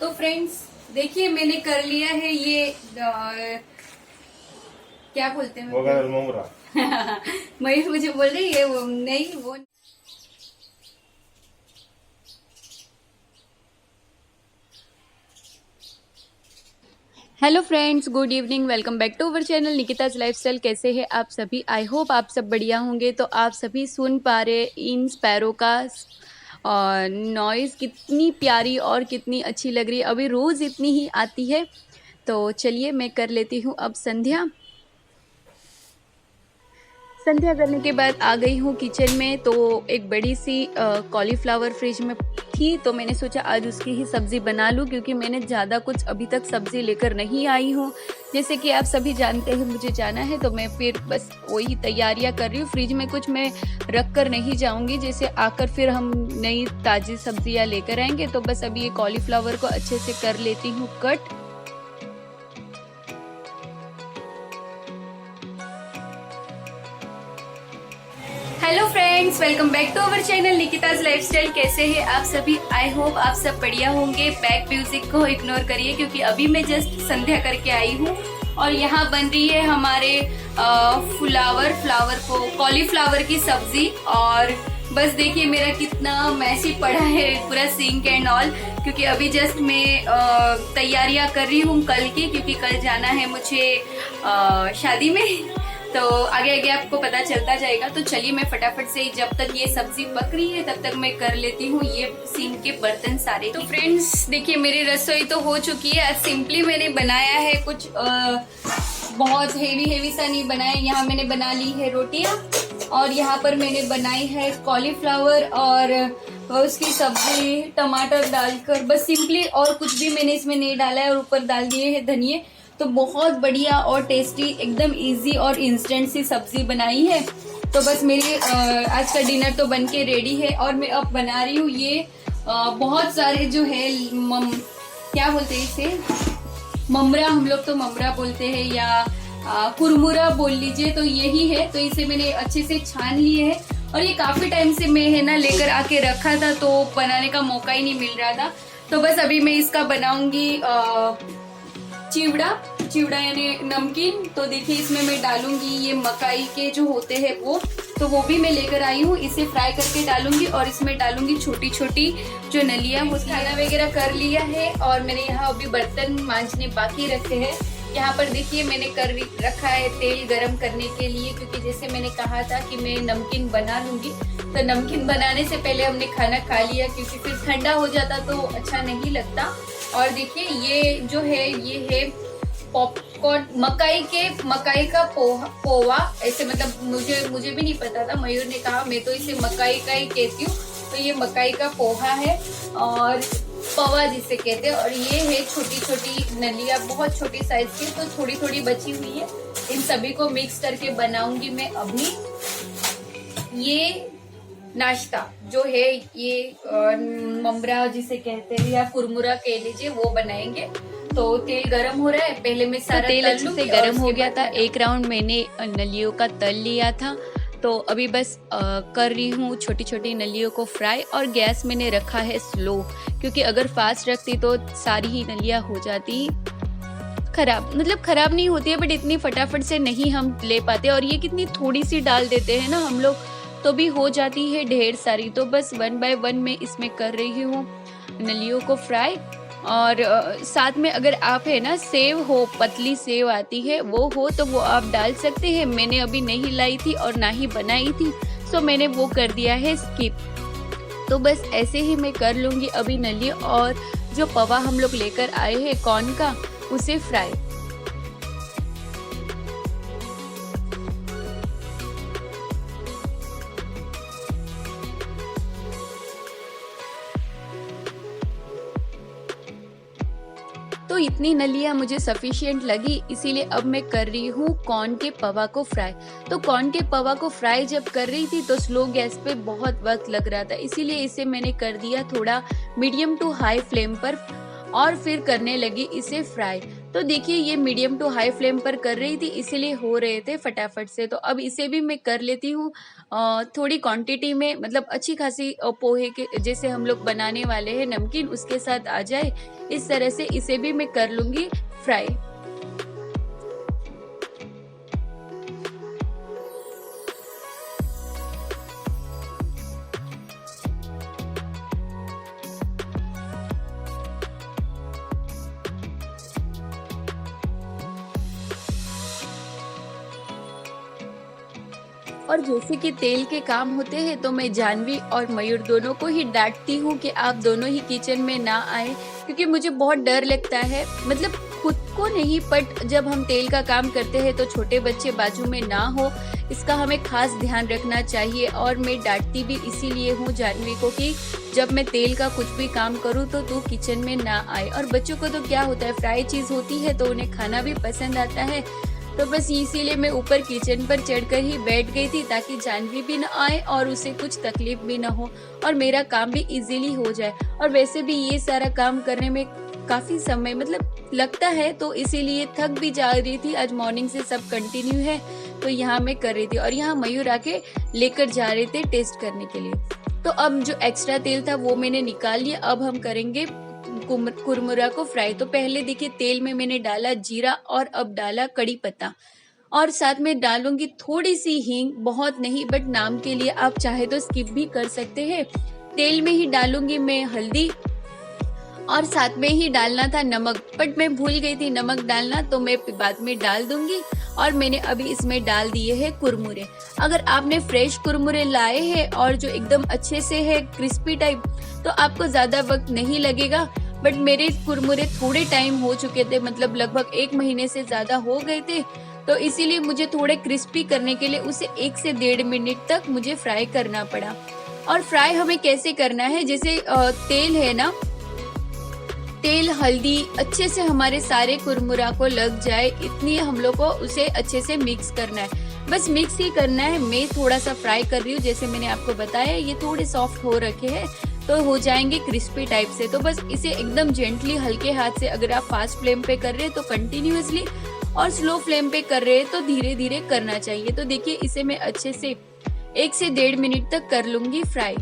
तो फ्रेंड्स देखिए मैंने कर लिया है ये क्या बोलते हैं मोमरा। मयूर मुझे बोल रही है वो नहीं वो hello friends, good evening. Welcome back to our channel Nikita's lifestyle. कैसे हैं आप सभी? आई होप आप सब बढ़िया होंगे। तो आप सभी सुन पा रहे इन स्पैरो का और नॉइज़ कितनी प्यारी और कितनी अच्छी लग रही है। अभी रोज़ इतनी ही आती है। तो चलिए मैं कर लेती हूँ अब संध्या करने के बाद आ गई हूँ किचन में। तो एक बड़ी सी कॉलीफ्लावर फ्रिज में थी, तो मैंने सोचा आज उसकी ही सब्ज़ी बना लूँ, क्योंकि मैंने ज़्यादा कुछ अभी तक सब्ज़ी लेकर नहीं आई हूँ। जैसे कि आप सभी जानते हैं मुझे जाना है, तो मैं फिर बस वही तैयारियाँ कर रही हूँ। फ्रिज में कुछ मैं रख कर नहीं जाऊँगी, जैसे आकर फिर हम नई ताज़ी सब्जियाँ लेकर आएंगे। तो बस अभी ये कॉलीफ्लावर को अच्छे से कर लेती हूँ cut. Hello friends, welcome back to our channel Nikita's lifestyle. कैसे हैं आप सभी? आई होप आप सब बढ़िया होंगे। बैक म्यूजिक को इग्नोर करिए, क्योंकि अभी मैं जस्ट संध्या करके आई हूँ और यहाँ बन रही है हमारे फ्लावर को कॉलीफ्लावर की सब्जी। और बस देखिए मेरा कितना मैसी पड़ा है पूरा सिंक एंड ऑल, क्योंकि अभी जस्ट मैं तैयारियां कर रही हूँ कल की, क्योंकि कल जाना है मुझे शादी में। तो आगे आगे आपको पता चलता जाएगा। तो चलिए मैं फटाफट से जब तक ये सब्जी पक रही है तब तक मैं कर लेती हूँ ये सिंक के बर्तन सारे। तो फ्रेंड्स देखिए मेरी रसोई तो हो चुकी है। आज सिंपली मैंने बनाया है कुछ बहुत हेवी सा नहीं बनाया। यहाँ मैंने बना ली है रोटियां और यहाँ पर मैंने बनाई है कॉलीफ्लावर और उसकी सब्जी टमाटर डालकर, बस सिंपली, और कुछ भी मैंने इसमें नहीं डाला है। और ऊपर डाल दिए है धनिये। तो बहुत बढ़िया और टेस्टी, एकदम इजी और इंस्टेंट सी सब्जी बनाई है। तो बस मेरी आज का डिनर तो बनके रेडी है। और मैं अब बना रही हूँ ये बहुत सारे जो है क्या बोलते हैं इसे, ममरा, हम लोग तो ममरा बोलते हैं या कुरमुरा बोल लीजिए, तो यही है। तो इसे मैंने अच्छे से छान लिए है और ये काफी टाइम से मैं है ना लेकर आके रखा था, तो बनाने का मौका ही नहीं मिल रहा था। तो बस अभी मैं इसका बनाऊंगी चिवड़ा यानी नमकीन। तो देखिए इसमें मैं डालूंगी ये मकाई के जो होते हैं वो भी मैं लेकर आई हूँ। इसे फ्राई करके डालूंगी और इसमें डालूंगी छोटी छोटी जो नलियां। वो खाना वगैरह कर लिया है और मैंने यहाँ अभी बर्तन मांजने बाकी रखे हैं। यहाँ पर देखिए मैंने कर रखा है तेल गरम करने के लिए, क्योंकि जैसे मैंने कहा था कि मैं नमकीन बना लूंगी। तो नमकीन बनाने से पहले हमने खाना खा लिया, क्योंकि फिर ठंडा हो जाता तो अच्छा नहीं लगता। और देखिए ये जो है ये है पॉपकॉर्न, मकाई का पोहा ऐसे, मतलब मुझे भी नहीं पता था, मयूर ने कहा, मैं तो इसे मकाई का ही कहती हूँ। तो ये मकाई का पोहा है और पवा जिसे कहते हैं। और ये है छोटी छोटी नलियां, बहुत छोटी साइज की, तो थोड़ी थोड़ी बची हुई है। इन सभी को मिक्स करके बनाऊंगी मैं अभी। ये नाश्ता जो है ये ममरा जिसे कहते हैं या कुरमुरा कह लीजिए, वो बनाएंगे। तो तेल गरम हो रहा है, पहले मैं सारा तेल अच्छे से गरम हो गया था। एक राउंड मैंने नलियों का तल लिया था। तो अभी बस कर रही हूँ छोटी छोटी नलियों को फ्राई। और गैस मैंने रखा है स्लो, क्योंकि अगर फास्ट रखती तो सारी ही नलियाँ हो जाती खराब। मतलब खराब नहीं होती है, बट इतनी फटाफट से नहीं हम ले पाते। और ये कितनी थोड़ी सी डाल देते हैं ना हम लोग, तो भी हो जाती है ढेर सारी। तो बस 1 बाय 1 मैं इसमें कर रही हूँ नलियों को फ्राई। और साथ में अगर आप है ना सेव हो, पतली सेव आती है वो हो, तो वो आप डाल सकते हैं। मैंने अभी नहीं लाई थी और ना ही बनाई थी, सो मैंने वो कर दिया है स्किप। तो बस ऐसे ही मैं कर लूँगी अभी नली। और जो पवा हम लोग लेकर आए हैं कॉर्न का, उसे फ्राई। तो इतनी नलियाँ मुझे सफिशिएंट लगी, इसीलिए अब मैं कर रही हूँ कॉर्न के पवा को फ्राई। तो कॉर्न के पवा को फ्राई जब कर रही थी तो स्लो गैस पे बहुत वक्त लग रहा था, इसीलिए इसे मैंने कर दिया थोड़ा मीडियम टू हाई फ्लेम पर और फिर करने लगी इसे फ्राई। तो देखिए ये मीडियम टू हाई फ्लेम पर कर रही थी, इसीलिए हो रहे थे फटाफट से। तो अब इसे भी मैं कर लेती हूँ थोड़ी क्वांटिटी में, मतलब अच्छी खासी पोहे के जैसे हम लोग बनाने वाले हैं नमकीन, उसके साथ आ जाए इस तरह से इसे भी मैं कर लूँगी फ्राई। और जैसे कि तेल के काम होते हैं तो मैं जानवी और मयूर दोनों को ही डांटती हूँ कि आप दोनों ही किचन में ना आए, क्योंकि मुझे बहुत डर लगता है, मतलब खुद को नहीं बट जब हम तेल का काम करते हैं तो छोटे बच्चे बाजू में ना हो, इसका हमें खास ध्यान रखना चाहिए। और मैं डांटती भी इसीलिए हूँ जानवी को कि जब मैं तेल का कुछ भी काम करूँ तो तू किचन में ना आए। और बच्चों को तो क्या होता है, फ्राई चीज़ होती है तो उन्हें खाना भी पसंद आता है, तो बस इसीलिए मैं ऊपर किचन पर चढ़कर ही बैठ गई थी ताकि जानवी भी ना आए और उसे कुछ तकलीफ भी ना हो और मेरा काम भी इजीली हो जाए। और वैसे भी ये सारा काम करने में काफ़ी समय मतलब लगता है, तो इसीलिए थक भी जा रही थी। आज मॉर्निंग से सब कंटिन्यू है तो यहाँ मैं कर रही थी और यहाँ मयूर आके लेकर जा रहे थे टेस्ट करने के लिए। तो अब जो एक्स्ट्रा तेल था वो मैंने निकाल लिया। अब हम करेंगे कुरमुरा को फ्राई। तो पहले देखिए तेल में मैंने डाला जीरा और अब डाला कड़ी पत्ता और साथ में डालूंगी थोड़ी सी हींग, बहुत नहीं बट नाम के लिए, आप चाहे तो स्किप भी कर सकते हैं। तेल में ही डालूंगी मैं हल्दी और साथ में ही डालना था नमक, बट मैं भूल गई थी नमक डालना, तो मैं बाद में डाल दूंगी। और मैंने अभी इसमें डाल दिए हैं कुरमुरे। अगर आपने फ्रेश कुरमुरे लाए हैं और जो एकदम अच्छे से है क्रिस्पी टाइप, तो आपको ज्यादा वक्त नहीं लगेगा, बट मेरे कुरमुरे थोड़े टाइम हो चुके थे, मतलब लगभग 1 महीने से ज्यादा हो गए थे, तो इसीलिए मुझे थोड़े क्रिस्पी करने के लिए उसे 1 से 1.5 मिनट तक मुझे फ्राई करना पड़ा। और फ्राई हमें कैसे करना है, जैसे तेल है ना, तेल हल्दी अच्छे से हमारे सारे कुरमुरा को लग जाए, इतनी हम लोग को उसे अच्छे से मिक्स करना है। बस मिक्स ही करना है। मैं थोड़ा सा फ्राई कर रही हूँ, जैसे मैंने आपको बताया ये थोड़े सॉफ्ट हो रखे हैं तो हो जाएंगे क्रिस्पी टाइप से। तो बस इसे एकदम जेंटली हल्के हाथ से, अगर आप फास्ट फ्लेम पे कर रहे हैं तो कंटिन्यूअसली, और स्लो फ्लेम पे कर रहे हैं तो धीरे धीरे करना चाहिए। तो देखिए इसे मैं अच्छे से 1 से 1.5 मिनट तक कर लूंगी फ्राई।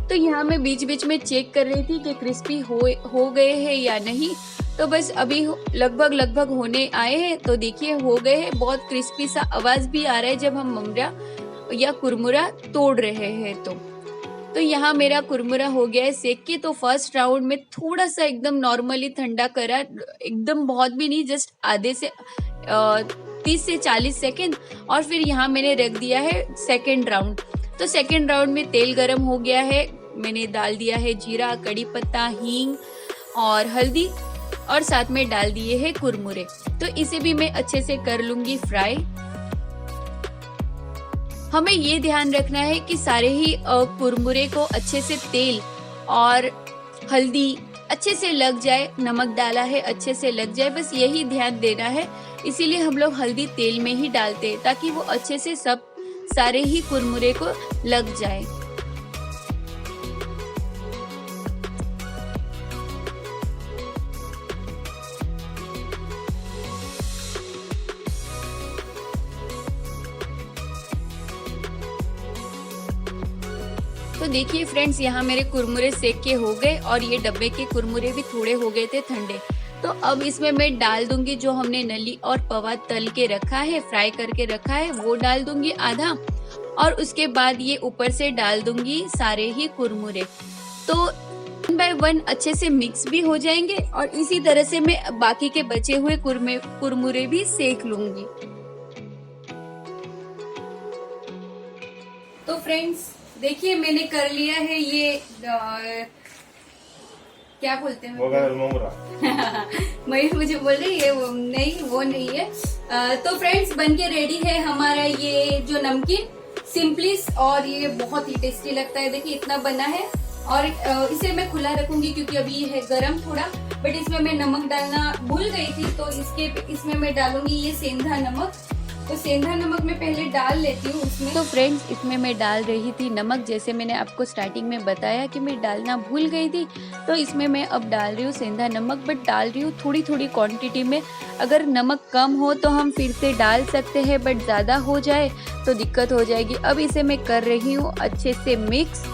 तो यहाँ मैं बीच बीच में चेक कर रही थी कि क्रिस्पी हो गए हैं या नहीं। तो बस अभी लगभग होने आए हैं, तो देखिए हो गए हैं। बहुत क्रिस्पी सा आवाज भी आ रहा है जब हम ममरा या कुरमुरा तोड़ रहे हैं। तो यहाँ मेरा कुरमुरा हो गया है सेक के। तो फर्स्ट राउंड में थोड़ा सा एकदम नॉर्मली ठंडा करा, एकदम बहुत भी नहीं, जस्ट आधे से 30 से 40 सेकेंड। और फिर यहाँ मैंने रख दिया है सेकेंड राउंड। तो सेकेंड राउंड में तेल गरम हो गया है, मैंने डाल दिया है जीरा, कड़ी पत्ता, हींग और हल्दी, और साथ में डाल दिए हैं कुरमुरे। तो इसे भी मैं अच्छे से कर लूंगी फ्राई। हमें ये ध्यान रखना है कि सारे ही कुरमुरे को अच्छे से तेल और हल्दी अच्छे से लग जाए, नमक डाला है अच्छे से लग जाए, बस यही ध्यान देना है। इसीलिए हम लोग हल्दी तेल में ही डालते हैं ताकि वो अच्छे से सब सारे ही कुरमुरे को लग जाए। तो देखिए फ्रेंड्स, यहाँ मेरे कुरमुरे सेक के हो गए और ये डब्बे के कुरमुरे भी थोड़े हो गए थे ठंडे। तो अब इसमें मैं डाल दूंगी जो हमने नली और पवा तल के रखा है, फ्राई करके रखा है, वो डाल दूंगी आधा, और उसके बाद ये ऊपर से डाल दूंगी सारे ही कुरमुरे। तो 1 बाय 1 अच्छे से मिक्स भी हो जाएंगे और इसी तरह से मैं बाकी के बचे हुए कुरमुरे भी सेक लूंगी। तो फ्रेंड्स देखिए मैंने कर लिया है ये क्या बोलते हैं मयूर मुझे बोल रही है, वो नहीं है। तो फ्रेंड्स बन के रेडी है हमारा ये जो नमकीन सिंपलिस, और ये बहुत ही टेस्टी लगता है। देखिए इतना बना है और इसे मैं खुला रखूंगी क्योंकि अभी ये है गरम थोड़ा, बट इसमें मैं नमक डालना भूल गई थी, तो इसमें मैं डालूंगी ये सेंधा नमक तो सेंधा नमक मैं पहले डाल लेती हूँ उसमें। तो फ्रेंड्स, इसमें मैं डाल रही थी नमक। जैसे मैंने आपको स्टार्टिंग में बताया कि मैं डालना भूल गई थी, तो इसमें मैं अब डाल रही हूँ सेंधा नमक, बट डाल रही हूँ थोड़ी थोड़ी क्वांटिटी में। अगर नमक कम हो तो हम फिर से डाल सकते हैं, बट ज़्यादा हो जाए तो दिक्कत हो जाएगी। अब इसे मैं कर रही हूँ अच्छे से मिक्स।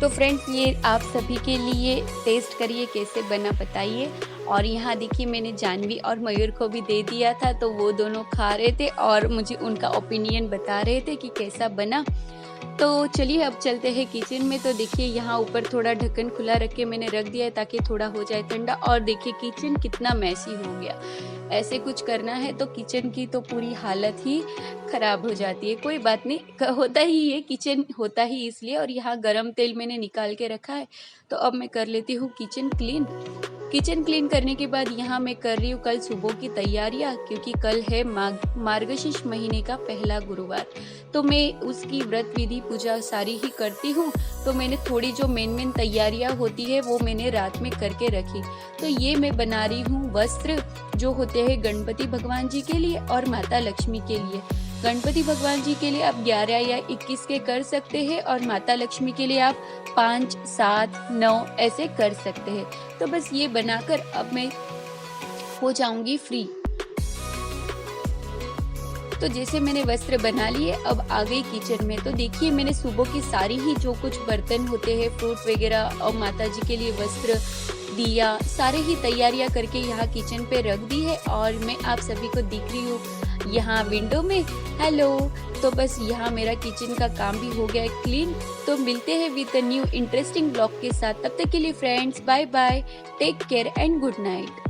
तो फ्रेंड्स, ये आप सभी के लिए टेस्ट करिए कैसे बना, बताइए। और यहाँ देखिए, मैंने जानवी और मयूर को भी दे दिया था, तो वो दोनों खा रहे थे और मुझे उनका ओपिनियन बता रहे थे कि कैसा बना। तो चलिए अब चलते हैं किचन में। तो देखिए, यहाँ ऊपर थोड़ा ढक्कन खुला रख के मैंने रख दिया है ताकि थोड़ा हो जाए ठंडा। और देखिए किचन कितना मैसी हो गया। ऐसे कुछ करना है तो किचन की तो पूरी हालत ही खराब हो जाती है। कोई बात नहीं, होता ही है, किचन होता ही इसलिए। और यहाँ गरम तेल मैंने निकाल के रखा है, तो अब मैं कर लेती हूँ किचन क्लीन। किचन क्लीन करने के बाद यहाँ मैं कर रही हूँ कल सुबह की तैयारियाँ, क्योंकि कल है मार्गशीर्ष महीने का पहला गुरुवार। तो मैं उसकी व्रत विधि पूजा सारी ही करती हूँ। तो मैंने थोड़ी जो मेन तैयारियाँ होती है वो मैंने रात में करके रखी। तो ये मैं बना रही हूँ वस्त्र, जो होते हैं गणपति भगवान जी के लिए और माता लक्ष्मी के लिए। गणपति भगवान जी के लिए आप 11 या 21 के कर सकते हैं, और माता लक्ष्मी के लिए आप 5, 7, 9 ऐसे कर सकते हैं। तो बस ये बनाकर अब मैं हो जाऊंगी फ्री। तो जैसे मैंने वस्त्र बना लिए, अब आ गई किचन में। तो देखिए, मैंने सुबह की सारी ही जो कुछ बर्तन होते हैं, फ्रूट वगैरह और माता जी के लिए वस्त्र, दिया, सारे ही तैयारियां करके यहाँ किचन पे रख दी है। और मैं आप सभी को दिख रही हूँ यहाँ विंडो में। हेलो। तो बस यहाँ मेरा किचन का काम भी हो गया है क्लीन। तो मिलते हैं with a new interesting blog के साथ। तब तक के लिए friends, bye bye, take care and good night.